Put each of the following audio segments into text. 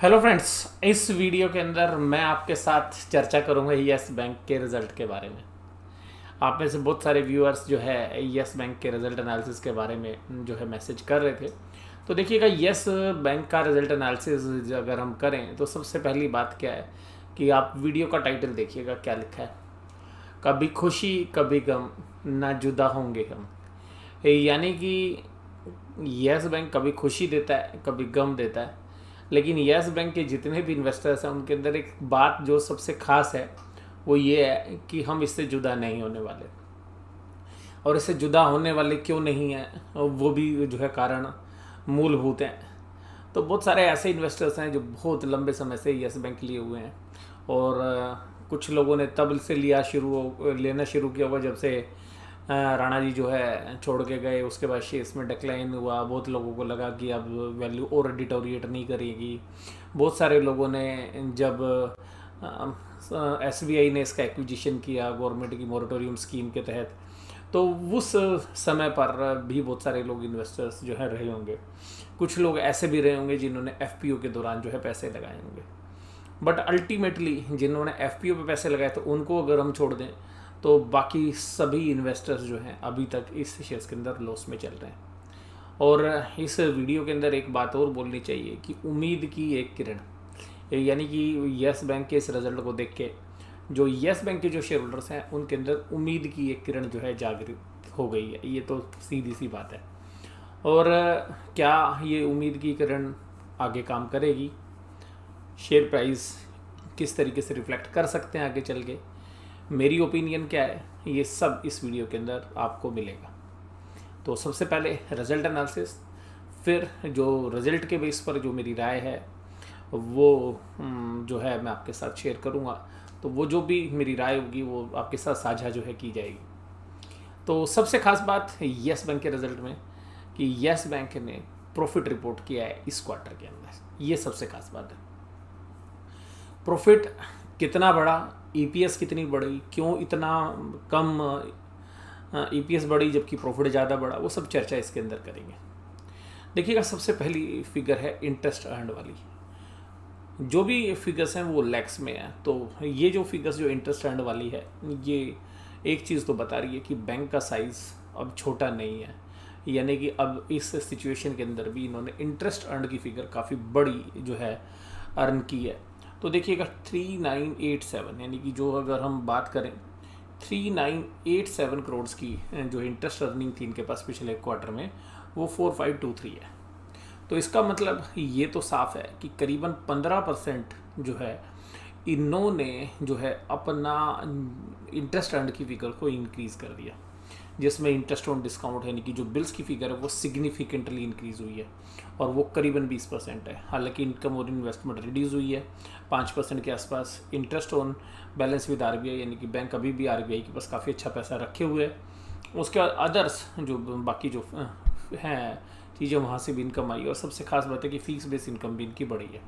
Hello friends, इस video के अंदर मैं आपके साथ चर्चा करूंगा यस बैंक के रिज़ल्ट के बारे में। आप में से बहुत सारे व्यूअर्स जो है यस बैंक के रिज़ल्ट एनालिसिस के बारे में जो है मैसेज कर रहे थे। तो देखिएगा, यस बैंक का रिज़ल्ट एनालिसिस अगर हम करें तो सबसे पहली बात क्या है कि आप वीडियो का टाइटल देखिएगा क्या लिखा है। कभी खुशी कभी गम, ना जुदा होंगे हम। यानी कि यस बैंक कभी खुशी देता है कभी गम देता है, लेकिन यस बैंक के जितने भी इन्वेस्टर्स हैं उनके अंदर एक बात जो सबसे खास है वो ये है कि हम इससे जुदा नहीं होने वाले। और इससे जुदा होने वाले क्यों नहीं हैं वो भी जो है कारण मूलभूत हैं। तो बहुत सारे ऐसे इन्वेस्टर्स हैं जो बहुत लंबे समय से यस बैंक लिए हुए हैं, और कुछ लोगों ने तब से लेना शुरू किया हुआ जब से राणा जी जो है छोड़ के गए। उसके बाद शेयर्स में डिक्लाइन हुआ, बहुत लोगों को लगा कि अब वैल्यू और डिटोरिएट नहीं करेगी। बहुत सारे लोगों ने जब एसबीआई ने इसका एक्विजिशन किया गवर्नमेंट की मोरेटोरियम स्कीम के तहत, तो उस समय पर भी बहुत सारे लोग इन्वेस्टर्स जो है रहे होंगे। कुछ लोग ऐसे भी रहे होंगे जिन्होंने एफपीओ के दौरान जो है पैसे लगाए होंगे। बट अल्टीमेटली जिन्होंने एफपीओ पे पैसे लगाए तो उनको अगर हम छोड़ दें तो बाकी सभी इन्वेस्टर्स जो हैं अभी तक इस शेयर्स के अंदर लॉस में चल रहे हैं। और इस वीडियो के अंदर एक बात और बोलनी चाहिए कि उम्मीद की एक किरण, यानी कि यस बैंक के इस रिजल्ट को देख के जो यस बैंक के जो शेयर होल्डर्स हैं उनके अंदर उम्मीद की एक किरण जो है जागृत हो गई है। ये तो सीधी सी बात है। और क्या ये उम्मीद की किरण आगे काम करेगी? शेयर प्राइस किस तरीके से रिफ्लेक्ट कर सकते हैं आगे चल के? मेरी ओपिनियन क्या है, ये सब इस वीडियो के अंदर आपको मिलेगा। तो सबसे पहले रिजल्ट एनालिसिस, फिर जो रिजल्ट के बेस पर जो मेरी राय है वो जो है मैं आपके साथ शेयर करूँगा। तो वो जो भी मेरी राय होगी वो आपके साथ साझा जो है की जाएगी। तो सबसे खास बात यस बैंक के रिजल्ट में कि यस बैंक ने प्रॉफिट रिपोर्ट किया है इस क्वार्टर के अंदर। ये सबसे खास बात है। प्रॉफिट कितना बढ़ा, ईपीएस कितनी बढ़ी, क्यों इतना कम ईपीएस बढ़ी जबकि प्रॉफिट ज़्यादा बढ़ा, वो सब चर्चा इसके अंदर करेंगे। देखिएगा, सबसे पहली फिगर है इंटरेस्ट अर्न्ड वाली। जो भी फिगर्स हैं वो लैक्स में है। तो ये जो फिगर्स जो इंटरेस्ट अर्न्ड वाली है, ये एक चीज़ तो बता रही है कि बैंक का साइज़ अब छोटा नहीं है। यानी कि अब इस सिचुएशन के अंदर भी इन्होंने इंटरेस्ट अर्न्ड की फिगर काफ़ी बड़ी जो है अर्न की है। तो देखिएगा 3987, यानी कि जो अगर हम बात करें 3987 करोड़ की जो इंटरेस्ट अर्निंग थी इनके पास पिछले क्वार्टर में, वो 4523 है। तो इसका मतलब ये तो साफ है कि करीबन 15% जो है इन्होंने जो है अपना इंटरेस्ट अर्न की फिगर को इंक्रीज़ कर दिया, जिसमें इंटरेस्ट ऑन डिस्काउंट यानी कि जो बिल्स की फिगर है वो सिग्निफिकेंटली इंक्रीज़ हुई है और वो करीबन 20% है। हालांकि इनकम और इन्वेस्टमेंट रिड्यूस हुई है 5% के आसपास। Interest on balance with RBI, यानी कि बैंक अभी भी आरबीआई के पास काफ़ी अच्छा पैसा रखे हुए है। उसके बाद अदर्स जो बाकी जो हैं चीज़ें, वहाँ से भी इनकम आई। और सबसे खास बात है कि फिक्स बेस इनकम भी इनकी बढ़ी है।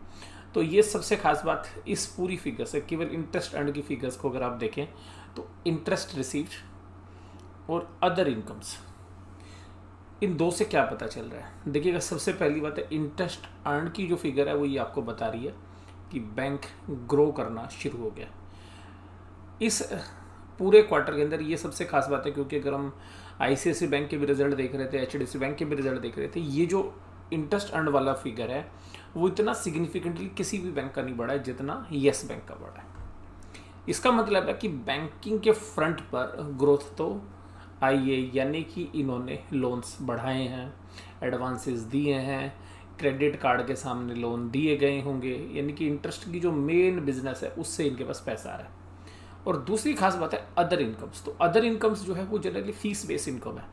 तो ये सबसे खास बात इस पूरी फिगर से, केवल इंटरेस्ट अर्न की फिगर्स को अगर आप देखें तो इंटरेस्ट रिसीव्ड और अदर इनकम्स, इन दो से क्या पता चल रहा है? देखिएगा, सबसे पहली बात है इंटरेस्ट अर्न की जो फिगर है वो ये आपको बता रही है कि बैंक ग्रो करना शुरू हो गया इस पूरे क्वार्टर के अंदर। ये सबसे खास बात है क्योंकि अगर हम आईसीआईसीआई बैंक के भी रिजल्ट देख रहे थे, एचडीएफसी बैंक के भी रिजल्ट देख रहे थे, ये जो इंटरेस्ट अर्न वाला फिगर है वो इतना सिग्निफिकेंटली किसी भी बैंक का नहीं बढ़ा है जितना यस बैंक का बढ़ा है। इसका मतलब है कि बैंकिंग के फ्रंट पर ग्रोथ तो आई है, यानी कि इन्होंने लोन्स बढ़ाए हैं, एडवांसेस दिए हैं, क्रेडिट कार्ड के सामने लोन दिए गए होंगे, यानी कि इंटरेस्ट की जो मेन बिजनेस है उससे इनके पास पैसा आ रहा है। और दूसरी खास बात है अदर इनकम्स। तो अदर इनकम्स जो है वो जनरली फीस बेस इनकम है,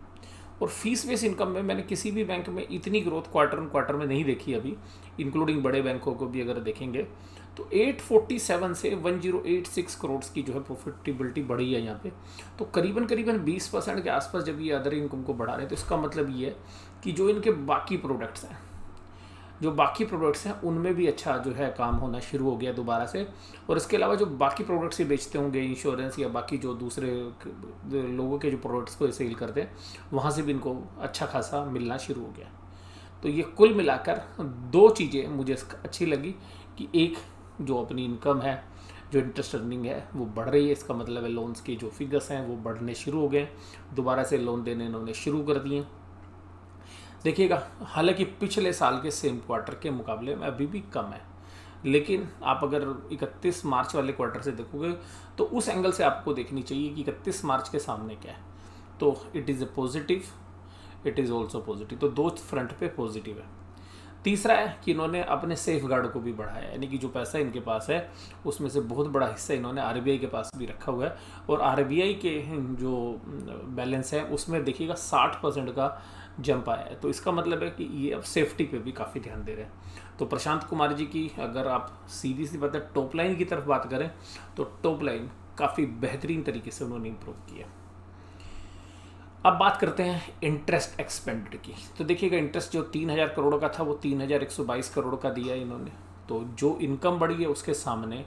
और फीस बेस इनकम में मैंने किसी भी बैंक में इतनी ग्रोथ क्वार्टर ऑन क्वार्टर में नहीं देखी अभी, इंक्लूडिंग बड़े बैंकों को भी अगर देखेंगे तो 847 से 1086 करोड़ की जो है प्रॉफिटेबिलिटी बढ़ी है यहाँ पे। तो करीबन 20% के आसपास जब ये अदर इनकम को बढ़ा रहे हैं तो इसका मतलब ये है कि जो इनके बाकी प्रोडक्ट्स हैं उनमें भी अच्छा जो है काम होना शुरू हो गया दोबारा से। और इसके अलावा जो बाकी प्रोडक्ट्स ये बेचते होंगे, इंश्योरेंस या बाकी जो दूसरे लोगों के जो प्रोडक्ट्स को सेल करते हैं, वहाँ से भी इनको अच्छा खासा मिलना शुरू हो गया। तो ये कुल मिलाकर दो चीज़ें मुझे अच्छी लगी कि एक जो अपनी इनकम है, जो इंटरेस्ट अर्निंग है वो बढ़ रही है। इसका मतलब है लोन्स की जो फिगर्स हैं वो बढ़ने शुरू हो गए, दोबारा से लोन देने इन्होंने शुरू कर दिए। देखिएगा, हालांकि पिछले साल के सेम क्वार्टर के मुकाबले में अभी भी कम है, लेकिन आप अगर 31 मार्च वाले क्वार्टर से देखोगे तो उस एंगल से आपको देखनी चाहिए कि 31 मार्च के सामने क्या है। तो it is a positive, it is also positive, तो दो फ्रंट पे पॉजिटिव है। तीसरा है कि इन्होंने अपने सेफ गार्ड को भी बढ़ाया, यानी कि जो पैसा इनके पास है उसमें से बहुत बड़ा हिस्सा इन्होंने आरबीआई के पास भी रखा हुआ है, और आरबीआई के जो बैलेंस है उसमें देखिएगा 60% का जंप आया है। तो इसका मतलब है कि ये अब सेफ्टी पे भी काफ़ी ध्यान दे रहे हैं। तो प्रशांत कुमार जी की अगर आप सीधी सी बात है टॉप लाइन की तरफ बात करें तो टॉप लाइन काफ़ी बेहतरीन तरीके से उन्होंने इम्प्रूव किया। अब बात करते हैं इंटरेस्ट एक्सपेंडेड की। तो देखिएगा, इंटरेस्ट जो 3000 करोड़ का था वो 3122 करोड़ का दिया इन्होंने। तो जो इनकम बढ़ी है उसके सामने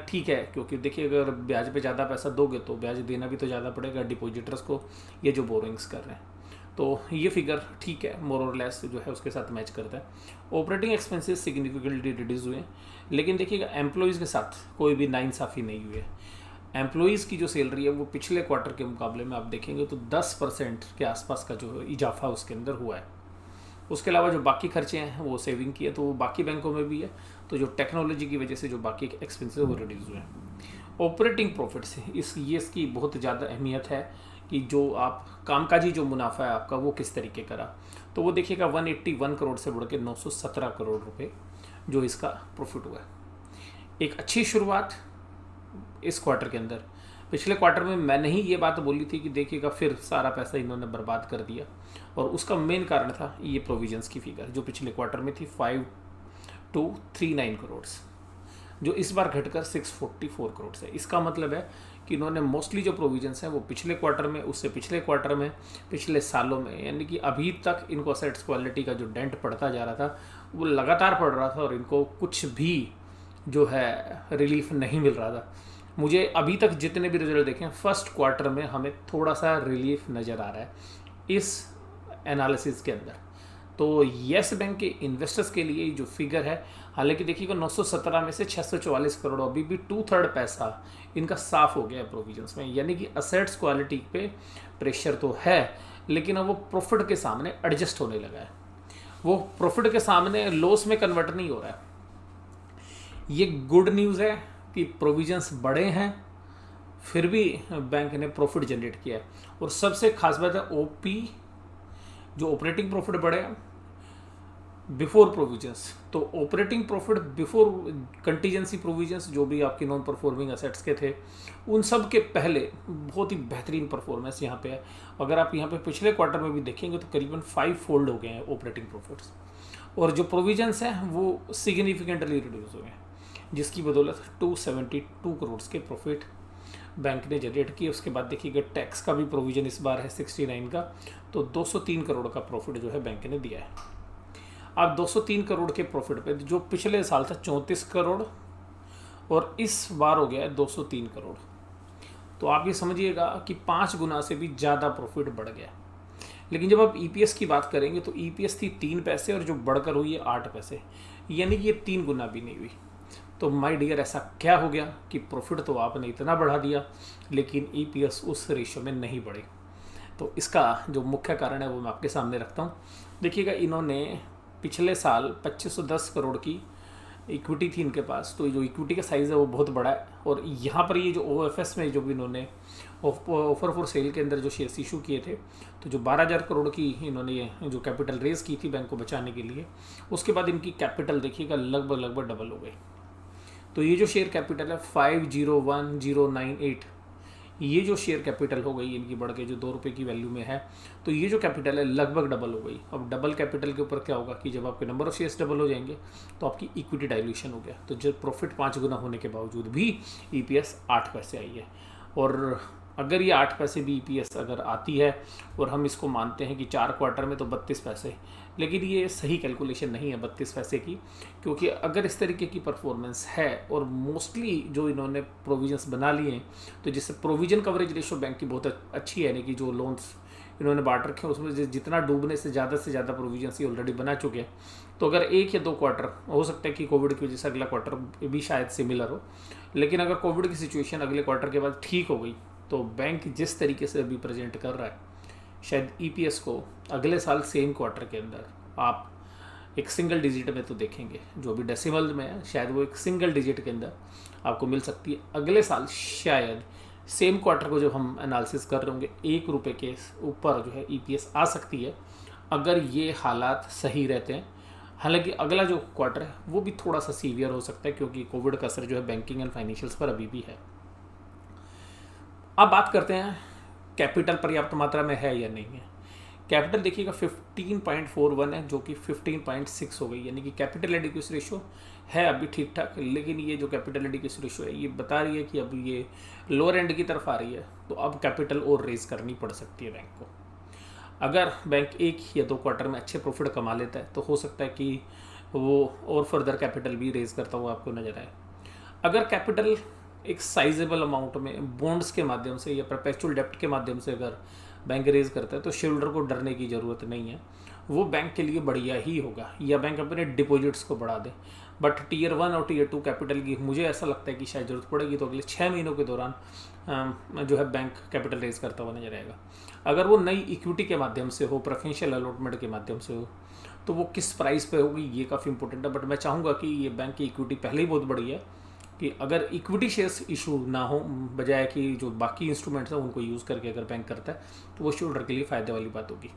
ठीक है, क्योंकि देखिए अगर ब्याज पे ज़्यादा पैसा दोगे तो ब्याज देना भी तो ज़्यादा पड़ेगा डिपॉजिटर्स को, ये जो बोरोइंग्स कर रहे हैं। तो ये फिगर ठीक है, मोर और लेस जो है उसके साथ मैच करता है। ऑपरेटिंग एक्सपेंसेस सिग्निफिकेंटली रिड्यूस हुए, लेकिन देखिएगा एम्प्लॉयज़ के साथ कोई भी नाइंसाफ़ी नहीं हुई है। एम्प्लॉयज़ की जो सैलरी है वो पिछले क्वार्टर के मुकाबले में आप देखेंगे तो 10% के आसपास का जो इजाफा उसके अंदर हुआ है। उसके अलावा जो बाकी खर्चे हैं वो सेविंग की है, तो वो बाकी बैंकों में भी है। तो जो टेक्नोलॉजी की वजह से जो बाकी एक्सपेंसेस वो रिड्यूस हुए हैं। ऑपरेटिंग प्रॉफिट से इसकी बहुत ज़्यादा अहमियत है कि जो आप कामकाजी जो मुनाफा है आपका वो किस तरीके करा। तो वो देखिएगा 181 करोड़ से बढ़ के 917 करोड़ रुपए जो इसका प्रॉफिट हुआ है। एक अच्छी शुरुआत इस क्वार्टर के अंदर। पिछले क्वार्टर में मैंने ही ये बात बोली थी कि देखिएगा फिर सारा पैसा इन्होंने बर्बाद कर दिया, और उसका मेन कारण था ये प्रोविजंस की फिगर जो पिछले क्वार्टर में थी 5239 करोड़, जो इस बार घटकर 644 करोड़ है। इसका मतलब है कि इन्होंने मोस्टली जो प्रोविजंस हैं वो पिछले क्वार्टर में, उससे पिछले क्वार्टर में, पिछले सालों में, यानी कि अभी तक इनको असेट्स क्वालिटी का जो डेंट पड़ता जा रहा था वो लगातार पड़ रहा था और इनको कुछ भी जो है रिलीफ नहीं मिल रहा था। मुझे अभी तक जितने भी रिजल्ट देखें फर्स्ट क्वार्टर में हमें थोड़ा सा रिलीफ नज़र आ रहा है इस एनालिसिस के अंदर। तो येस बैंक के इन्वेस्टर्स के लिए जो फिगर है, हालांकि देखिएगा 917 में से 644 करोड़ अभी भी 2/3 पैसा इनका साफ हो गया है प्रोविजंस में, यानी कि असेट्स क्वालिटी पे प्रेशर तो है लेकिन अब वो प्रॉफिट के सामने एडजस्ट होने लगा है, वो प्रॉफिट के सामने लॉस में कन्वर्ट नहीं हो रहा है। ये गुड न्यूज़ है कि प्रोविजंस बढ़े हैं फिर भी बैंक ने प्रॉफिट जनरेट किया है। और सबसे खास बात है ओपी जो ऑपरेटिंग प्रॉफिट बढ़े बिफोर प्रोविजंस। तो operating profit before contingency provisions जो भी आपकी नॉन परफॉर्मिंग एसेट्स के थे उन सब के पहले बहुत ही बेहतरीन परफॉर्मेंस यहाँ पे है। अगर आप यहाँ पे पिछले क्वार्टर में भी देखेंगे तो करीबन 5 फोल्ड हो गए हैं ऑपरेटिंग प्रॉफिट्स, और जो प्रोविजंस हैं वो सिग्निफिकेंटली रिड्यूस हुए हैं, जिसकी बदौलत 272 करोड़ के प्रॉफिट बैंक ने जनरेट किए। उसके बाद देखिएगा टैक्स का भी प्रोविजन इस बार है 69 का, तो 203 करोड़ का प्रॉफिट जो है बैंक ने दिया है। अब 203 करोड़ के प्रॉफिट पे जो पिछले साल था 34 करोड़ और इस बार हो गया है 203 करोड़, तो आप ये समझिएगा कि 5 गुना से भी ज़्यादा प्रॉफिट बढ़ गया। लेकिन जब आप ईपीएस की बात करेंगे तो ईपीएस थी 3 पैसे और जो बढ़कर हुई है 8 पैसे, यानी कि ये 3 गुना भी नहीं हुई। तो माय डियर ऐसा क्या हो गया कि प्रॉफिट तो आपने इतना बढ़ा दिया लेकिन ईपीएस उस रेशो में नहीं बढ़े। तो इसका जो मुख्य कारण है वो मैं आपके सामने रखता हूँ। देखिएगा इन्होंने पिछले साल 2510 करोड़ की इक्विटी थी इनके पास, तो जो इक्विटी का साइज़ है वो बहुत बड़ा है, और यहाँ पर ये जो ओएफएस में जो भी इन्होंने ऑफर फॉर सेल के अंदर जो शेयर्स इशू किए थे, तो जो 12,000 करोड़ की इन्होंने ये जो कैपिटल रेज की थी बैंक को बचाने के लिए, उसके बाद इनकी कैपिटल देखिएगा लगभग डबल हो गई। तो ये जो शेयर कैपिटल है 501098, ये जो शेयर कैपिटल हो गई इनकी बढ़ के जो 2 रुपये की वैल्यू में है, तो ये जो कैपिटल है लगभग डबल हो गई। अब डबल कैपिटल के ऊपर क्या होगा कि जब आपके नंबर ऑफ शेयर्स डबल हो जाएंगे तो आपकी इक्विटी डाइल्यूशन हो गया। तो जब प्रॉफिट 5 गुना होने के बावजूद भी ईपीएस 8 पैसे आई है, और अगर ये 8 पैसे भी ईपीएस अगर आती है और हम इसको मानते हैं कि 4 क्वार्टर में तो 32 पैसे, लेकिन ये सही कैलकुलेशन नहीं है 32 पैसे की, क्योंकि अगर इस तरीके की परफॉर्मेंस है और मोस्टली जो इन्होंने प्रोविजंस बना लिए हैं, तो जिससे प्रोविजन कवरेज रेशो बैंक की बहुत अच्छी है, यानी कि जो लोन्स इन्होंने बांट रखे हैं उसमें जितना डूबने से ज़्यादा प्रोविजन ही ऑलरेडी बना चुके हैं। तो अगर 1 या 2 क्वार्टर हो सकता है कि कोविड की वजह से अगला क्वार्टर भी शायद सिमिलर हो, लेकिन अगर कोविड की सिचुएशन अगले क्वार्टर के बाद ठीक हो गई तो बैंक जिस तरीके से अभी प्रेजेंट कर रहा है, शायद ईपीएस को अगले साल सेम क्वार्टर के अंदर आप एक सिंगल डिजिट में तो देखेंगे, जो भी डेसिमल में है शायद वो एक सिंगल डिजिट के अंदर आपको मिल सकती है। अगले साल शायद सेम क्वार्टर को जब हम एनालिसिस कर रहे होंगे 1 रुपये के ऊपर जो है ईपीएस आ सकती है, अगर ये हालात सही रहते हैं। हालांकि अगला जो क्वार्टर है वो भी थोड़ा सा सीवियर हो सकता है, क्योंकि कोविड का असर जो है बैंकिंग एंड फाइनेंशियल्स पर अभी भी है। अब बात करते हैं कैपिटल पर्याप्त मात्रा में है या नहीं है। कैपिटल देखिएगा 15.41 है, जो कि 15.6 हो गई, यानी कि कैपिटल एडिक्वेसी रेशो है अभी ठीक ठाक, लेकिन ये जो कैपिटल एडिक्वेसी रेशो है ये बता रही है कि अब ये लोअर एंड की तरफ आ रही है, तो अब कैपिटल और रेज करनी पड़ सकती है बैंक को। अगर बैंक 1 या 2 क्वार्टर में अच्छे प्रॉफिट कमा लेता है तो हो सकता है कि वो और फर्दर कैपिटल भी रेज करता हुआ आपको नजर आए। अगर कैपिटल एक साइजेबल अमाउंट में बॉन्ड्स के माध्यम से या परपेचुअल डेप्ट के माध्यम से अगर बैंक रेज करता है तो शेयर होल्डर को डरने की ज़रूरत नहीं है, वो बैंक के लिए बढ़िया ही होगा, या बैंक अपने डिपॉजिट्स को बढ़ा दे। बट टीयर 1 और टीयर 2 कैपिटल की मुझे ऐसा लगता है कि शायद ज़रूरत पड़ेगी, तो अगले 6 महीनों के दौरान जो है बैंक कैपिटल रेज करता हुआ नजर आएगा। अगर वो नई इक्विटी के माध्यम से हो, प्रेफरेंशियल अलॉटमेंट के माध्यम से हो, तो वो किस प्राइस पे होगी ये काफ़ी इंपॉर्टेंट है। बट मैं चाहूँगा कि ये बैंक की इक्विटी पहले ही बहुत बड़ी है कि अगर इक्विटी शेयर्स इशू ना हो, बजाय कि जो बाकी इंस्ट्रूमेंट्स हैं उनको यूज़ करके अगर बैंक करता है तो वो शेयर होल्डर के लिए फ़ायदे वाली बात होगी।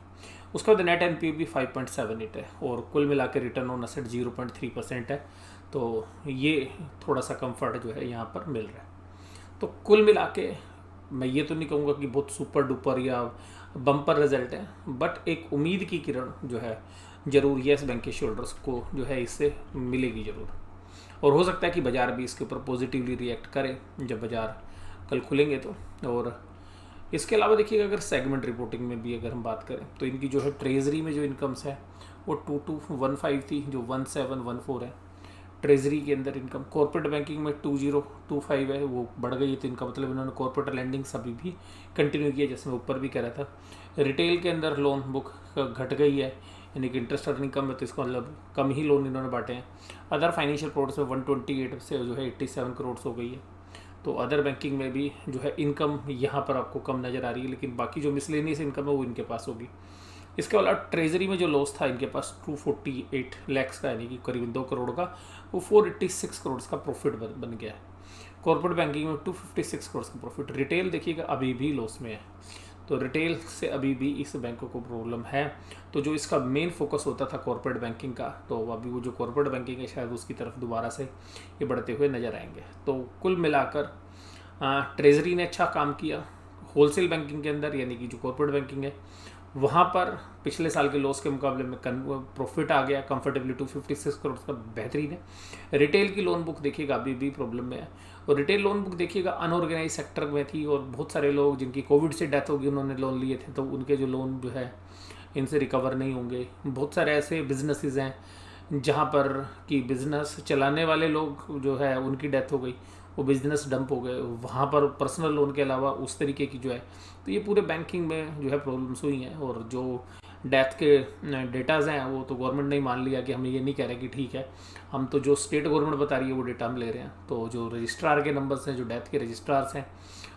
उसके बाद नेट एनपीए भी 5.78 है और कुल मिला के रिटर्न ऑन एसेट 0.3% है, तो ये थोड़ा सा कंफर्ट जो है यहाँ पर मिल रहा है। तो कुल मिला के मैं ये तो नहीं कहूँगा कि बहुत सुपर डुपर या बम्पर रिजल्ट है, बट एक उम्मीद की किरण जो है ज़रूर येस बैंक के शेयर होल्डर्स को जो है इससे मिलेगी ज़रूर, और हो सकता है कि बाज़ार भी इसके ऊपर पॉजिटिवली रिएक्ट करे जब बाज़ार कल खुलेंगे तो। और इसके अलावा देखिएगा अगर सेगमेंट रिपोर्टिंग में भी अगर हम बात करें तो इनकी जो है ट्रेजरी में जो इनकम्स है वो 2215 थी, जो 1714 है ट्रेजरी के अंदर इनकम। कॉर्पोरेट बैंकिंग में 2025 है, वो बढ़ गई, तो इनका मतलब इन्होंने कॉर्पोरेट लैंडिंग्स अभी भी कंटिन्यू किया, जैसे मैं ऊपर भी कह रहा था। रिटेल के अंदर लोन बुक घट गई है, यानी कि इंटरेस्ट अर्निंग कम है, तो इसका मतलब कम ही लोन इन्होंने बांटे हैं। अदर फाइनेंशियल प्रोडक्ट्स में 128 से जो है 87 करोड़ हो गई है, तो अदर बैंकिंग में भी जो है इनकम यहाँ पर आपको कम नज़र आ रही है, लेकिन बाकी जो मिसलेनियस इनकम है वो इनके पास होगी। इसके अलावा ट्रेजरी में जो लॉस था इनके पास 248 लैक्स का, यानी कि करीबन 2 करोड़ का, वो 486 करोड़ का प्रॉफिट बन गया है। कॉर्पोरेट बैंकिंग में 256 करोड़ का प्रॉफिट। रिटेल देखिएगा अभी भी लॉस में है, तो रिटेल से अभी भी इस बैंक को प्रॉब्लम है। तो जो इसका मेन फोकस होता था कॉर्पोरेट बैंकिंग का, तो अभी वो जो कॉर्पोरेट बैंकिंग है शायद उसकी तरफ दोबारा से ये बढ़ते हुए नज़र आएंगे। तो कुल मिलाकर ट्रेजरी ने अच्छा काम किया। होलसेल बैंकिंग के अंदर, यानी कि जो कॉर्पोरेट बैंकिंग है, वहाँ पर पिछले साल के लॉस के मुकाबले में प्रॉफिट आ गया कंफर्टेबली 256 करोड़ का, बेहतरीन है। रिटेल की लोन बुक देखिएगा अभी भी प्रॉब्लम में है, और रिटेल लोन बुक देखिएगा अनऑर्गेनाइज सेक्टर में थी, और बहुत सारे लोग जिनकी कोविड से डेथ होगी उन्होंने लोन लिए थे, तो उनके जो लोन जो है इनसे रिकवर नहीं होंगे। बहुत सारे ऐसे बिजनेसेस हैं जहाँ पर कि बिजनेस चलाने वाले लोग जो है उनकी डेथ हो गई, वो बिज़नेस डंप हो गए, वहाँ पर पर्सनल लोन के अलावा उस तरीके की जो है, तो ये पूरे बैंकिंग में जो है प्रॉब्लम्स हुई हैं। और जो डेथ के डेटाज हैं वो तो गवर्नमेंट ने ही मान लिया कि हम ये नहीं कह रहे कि ठीक है, हम तो जो स्टेट गवर्नमेंट बता रही है वो डेटा हम ले रहे हैं। तो जो रजिस्ट्रार के नंबर्स हैं, जो डेथ के रजिस्ट्रार्स हैं,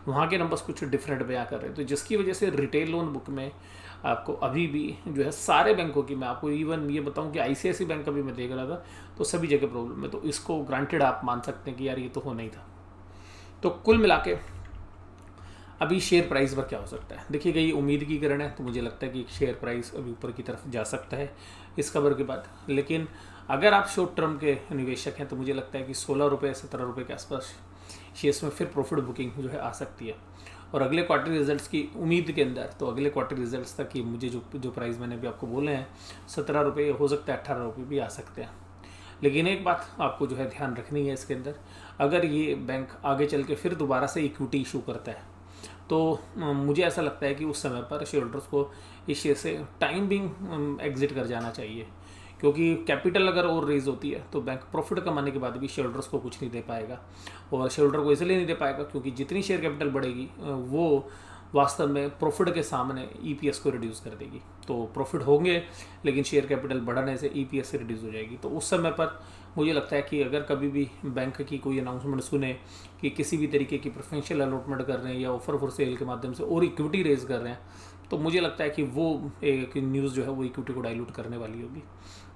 वहाँ के नंबर्स कुछ डिफरेंट बयां कर रहे हैं, तो जिसकी वजह से रिटेल लोन बुक में आपको अभी भी जो है सारे बैंकों की, मैं आपको इवन ये बताऊं कि आईसीआईसीआई बैंक का भी मैं देख रहा था, तो सभी जगह प्रॉब्लम है। तो इसको ग्रांटेड आप मान सकते हैं कि यार ये तो होना ही था। तो कुल मिला के अभी शेयर प्राइस पर क्या हो सकता है, देखिएगा ये उम्मीद की किरण है, तो मुझे लगता है कि शेयर प्राइस अभी ऊपर की तरफ जा सकता है इस खबर के बाद। लेकिन अगर आप शॉर्ट टर्म के निवेशक हैं तो मुझे लगता है कि 16 रुपये 17 रुपये के आसपास शेयर्स में फिर प्रॉफिट बुकिंग जो है आ सकती है। और अगले क्वार्टर रिजल्ट्स की उम्मीद के अंदर, तो अगले क्वार्टर रिजल्ट्स तक कि मुझे जो प्राइस मैंने भी आपको बोले हैं 17 रुपये, हो सकता है 18 रुपये भी आ सकते हैं। लेकिन एक बात आपको जो है ध्यान रखनी है इसके अंदर, अगर ये बैंक आगे चल के फिर दोबारा से इक्विटी इशू करता है तो मुझे ऐसा लगता है कि उस समय पर शेयर होल्डर्स को इस शेयर से टाइम बिंग एग्जिट कर जाना चाहिए, क्योंकि कैपिटल अगर और रेज होती है तो बैंक प्रॉफिट कमाने के बाद भी शेयर होल्डर्स को कुछ नहीं दे पाएगा। और शेयर होल्डर को इसलिए नहीं दे पाएगा क्योंकि जितनी शेयर कैपिटल बढ़ेगी वो वास्तव में प्रॉफिट के सामने ईपीएस को रिड्यूस कर देगी। तो प्रॉफिट होंगे लेकिन शेयर कैपिटल बढ़ने से ईपीएस से रिड्यूस हो जाएगी। तो उस समय पर मुझे लगता है कि अगर कभी भी बैंक की कोई अनाउंसमेंट सुने कि किसी भी तरीके की प्रेफरेंशियल अलॉटमेंट कर रहे हैं या ऑफर फॉर सेल के माध्यम से और इक्विटी रेज कर रहे हैं, तो मुझे लगता है कि वो एक न्यूज़ जो है वो इक्विटी को डाइल्यूट करने वाली होगी।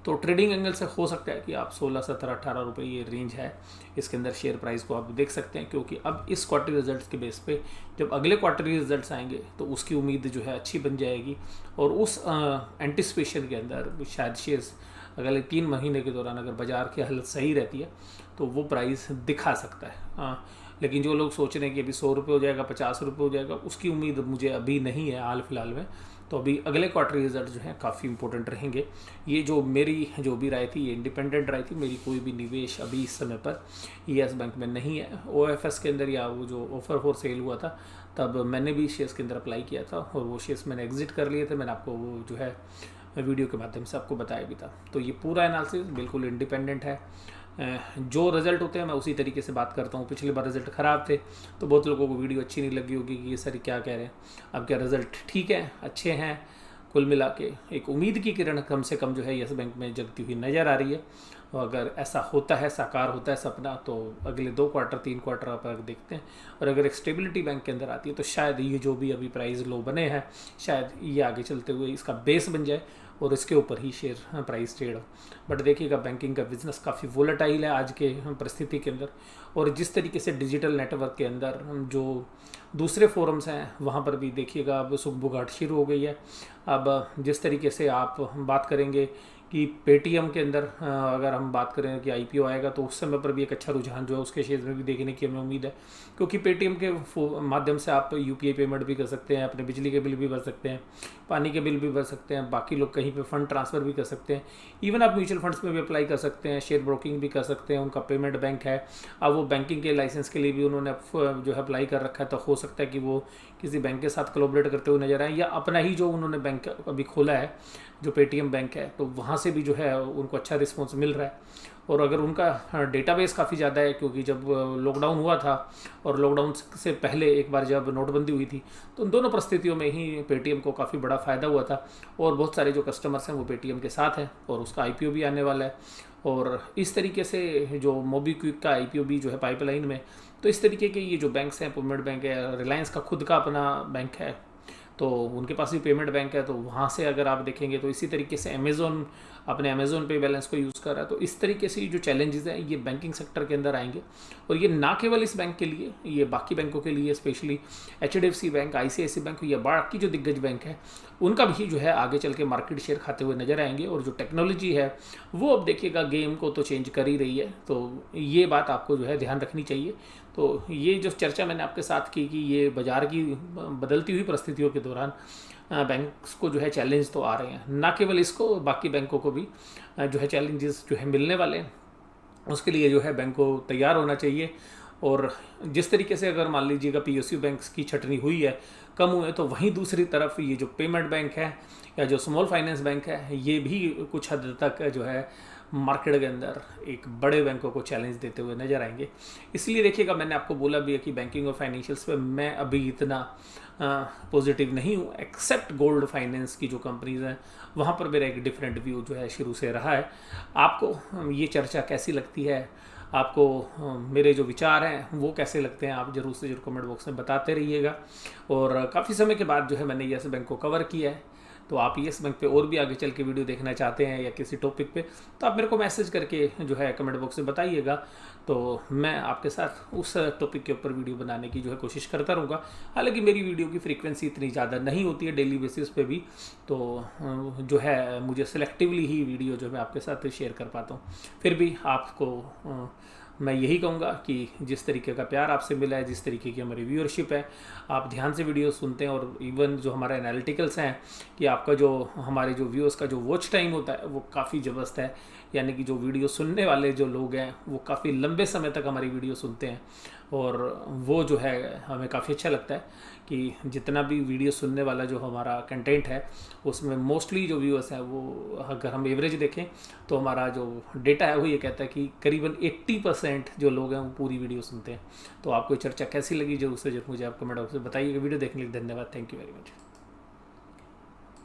तो ट्रेडिंग एंगल से हो सकता है कि आप 16, 17, 18 रुपये ये रेंज है, इसके अंदर शेयर प्राइस को आप देख सकते हैं। क्योंकि अब इस क्वार्टरी रिजल्ट्स के बेस पे जब अगले क्वार्टरी रिजल्ट्स आएंगे तो उसकी उम्मीद जो है अच्छी बन जाएगी, और उस एंटिसिपेशन के अंदर शायद शेयर्स अगले 3 महीने के दौरान अगर बाज़ार की हालत सही रहती है तो वो प्राइस दिखा सकता है। लेकिन जो लोग सोच रहे हैं कि अभी 100 रुपये हो जाएगा, 50 रुपये हो जाएगा, उसकी उम्मीद मुझे अभी नहीं है हाल फिलहाल में। तो अभी अगले क्वार्टर रिजल्ट जो हैं काफ़ी इंपॉर्टेंट रहेंगे। ये जो मेरी जो भी राय थी ये इंडिपेंडेंट राय थी, मेरी कोई भी निवेश अभी इस समय पर येस बैंक में नहीं है। ओएफएस के अंदर या वो जो ऑफर फॉर सेल हुआ था तब मैंने भी शेयर्स के अंदर अप्लाई किया था और वो शेयर्स मैंने एग्जिट कर लिए थे। मैंने आपको वो जो है वीडियो के माध्यम से आपको बताया भी था। तो ये पूरा एनालिसिस बिल्कुल इंडिपेंडेंट है। जो रिजल्ट होते हैं मैं उसी तरीके से बात करता हूँ। पिछली बार रिजल्ट ख़राब थे तो बहुत लोगों को वीडियो अच्छी नहीं लगी होगी कि ये सर क्या कह रहे हैं। अब क्या रिजल्ट ठीक है, अच्छे हैं, कुल मिला के एक उम्मीद की किरण कम से कम जो है येस बैंक में जगती हुई नज़र आ रही है। और अगर ऐसा होता है, साकार होता है सपना, तो अगले 2 क्वार्टर 3 क्वार्टर आप अगर देखते हैं और अगर एक स्टेबिलिटी बैंक के अंदर आती है तो शायद ये जो भी अभी प्राइस लो बने हैं शायद ये आगे चलते हुए इसका बेस बन जाए और इसके ऊपर ही शेयर प्राइस ट्रेड हो। बट देखिएगा बैंकिंग का बिजनेस काफ़ी वोलेटाइल है आज के परिस्थिति के अंदर, और जिस तरीके से डिजिटल नेटवर्क के अंदर जो दूसरे फोरम्स हैं वहाँ पर भी देखिएगा अब सुगबुगाहट शुरू हो गई है। अब जिस तरीके से आप बात करेंगे कि पेटीएम के अंदर अगर हम बात करें कि आईपीओ आएगा तो उस समय पर भी एक अच्छा रुझान जो है उसके शेयर में भी देखने की हमें उम्मीद है। क्योंकि पेटीएम के माध्यम से आप यूपीआई पेमेंट भी कर सकते हैं, अपने बिजली के बिल भी भर सकते हैं, पानी के बिल भी भर सकते हैं, बाकी लोग कहीं पे फंड ट्रांसफ़र भी कर सकते हैं, इवन आप म्यूचुअल फंड्स में भी अप्लाई कर सकते हैं, शेयर ब्रोकिंग भी कर सकते हैं। उनका पेमेंट बैंक है। अब वो बैंकिंग के लाइसेंस के लिए भी उन्होंने जो है अप्लाई कर रखा है, तो हो सकता है कि वो किसी बैंक के साथ कोलैबोरेट करते हुए नजर आए, या अपना ही जो उन्होंने बैंक अभी खोला है जो पेटीएम बैंक है तो वहाँ से भी जो है उनको अच्छा रिस्पॉन्स मिल रहा है। और अगर उनका डेटाबेस काफ़ी ज़्यादा है, क्योंकि जब लॉकडाउन हुआ था और लॉकडाउन से पहले एक बार जब नोटबंदी हुई थी तो उन दोनों परिस्थितियों में ही पेटीएम को काफ़ी बड़ा फ़ायदा हुआ था, और बहुत सारे जो कस्टमर्स हैं वो पेटीएम के साथ हैं और उसका आईपीओ भी आने वाला है। और इस तरीके से जो मोबीक्विक का आईपीओ भी जो है पाइपलाइन में। तो इस तरीके के ये जो बैंक्स हैं, पेमेंट बैंक है, रिलायंस का खुद का अपना बैंक है तो उनके पास भी पेमेंट बैंक है, तो वहाँ से अगर आप देखेंगे तो इसी तरीके से अमेज़ॉन अपने अमेज़ॉन पे बैलेंस को यूज़ कर रहा है। तो इस तरीके से जो चैलेंजेस हैं ये बैंकिंग सेक्टर के अंदर आएंगे, और ये ना केवल इस बैंक के लिए, ये बाकी बैंकों के लिए, specially HDFC bank, ICICI bank या बाकी जो दिग्गज बैंक है उनका भी जो है आगे चल के मार्केट शेयर खाते हुए नजर आएंगे। और जो टेक्नोलॉजी है वो अब देखिएगा गेम को तो चेंज कर ही रही है, तो ये बात आपको जो है ध्यान रखनी चाहिए। तो ये जो चर्चा मैंने आपके साथ की कि ये बाज़ार की बदलती हुई परिस्थितियों के दौरान बैंक्स को जो है चैलेंज तो आ रहे हैं, ना केवल इसको, बाकी बैंकों को भी जो है चैलेंजेस जो है मिलने वाले हैं। उसके लिए जो है बैंक को तैयार होना चाहिए। और जिस तरीके से अगर मान लीजिएगा पीएसयू बैंक्स की छटनी हुई है, कम हुए, तो वहीं दूसरी तरफ ये जो पेमेंट बैंक है या जो स्मॉल फाइनेंस बैंक है ये भी कुछ हद तक जो है मार्केट के अंदर एक बड़े बैंकों को चैलेंज देते हुए नजर आएंगे। इसलिए देखिएगा मैंने आपको बोला भी है कि बैंकिंग और फाइनेंशियल्स पे मैं अभी इतना पॉजिटिव नहीं हूँ, एक्सेप्ट गोल्ड फाइनेंस की जो कंपनीज हैं वहाँ पर मेरा एक डिफरेंट व्यू जो है शुरू से रहा है। आपको ये चर्चा कैसी लगती है, आपको मेरे जो विचार हैं वो कैसे लगते हैं, आप जरूर से जरूर कमेंट बॉक्स में बताते रहिएगा। और काफ़ी समय के बाद जो है मैंने येस बैंक को कवर किया है, तो आप येस बैंक पे और भी आगे चल के वीडियो देखना चाहते हैं या किसी टॉपिक पे तो आप मेरे को मैसेज करके जो है कमेंट बॉक्स में बताइएगा, तो मैं आपके साथ उस टॉपिक के ऊपर वीडियो बनाने की जो है कोशिश करता रहूँगा। हालांकि मेरी वीडियो की फ्रीक्वेंसी इतनी ज़्यादा नहीं होती है डेली बेसिस पे भी, तो जो है मुझे सिलेक्टिवली ही वीडियो जो मैं आपके साथ शेयर कर पाता हूँ। फिर भी आपको मैं यही कहूँगा कि जिस तरीके का प्यार आपसे मिला है, जिस तरीके की हमारी व्यूअरशिप है, आप ध्यान से वीडियो सुनते हैं, और इवन जो हमारे एनालिटिकल्स हैं कि आपका जो हमारे जो व्यूअर्स का जो वॉच टाइम होता है वो काफ़ी ज़बरदस्त है, यानी कि जो वीडियो सुनने वाले जो लोग हैं वो काफ़ी लंबे समय तक हमारी वीडियो सुनते हैं। और वो जो है हमें काफ़ी अच्छा लगता है कि जितना भी वीडियो सुनने वाला जो हमारा कंटेंट है उसमें मोस्टली जो व्यूअर्स है वो, अगर हम एवरेज देखें तो हमारा जो डेटा है वो ये कहता है कि करीबन 80% जो लोग हैं वो पूरी वीडियो सुनते हैं। तो आपको चर्चा कैसी लगी, जो उससे जरूर मुझे आप कमेंट बॉक्स में बताइएगा। वीडियो देखने के लिए धन्यवाद। Thank you very much.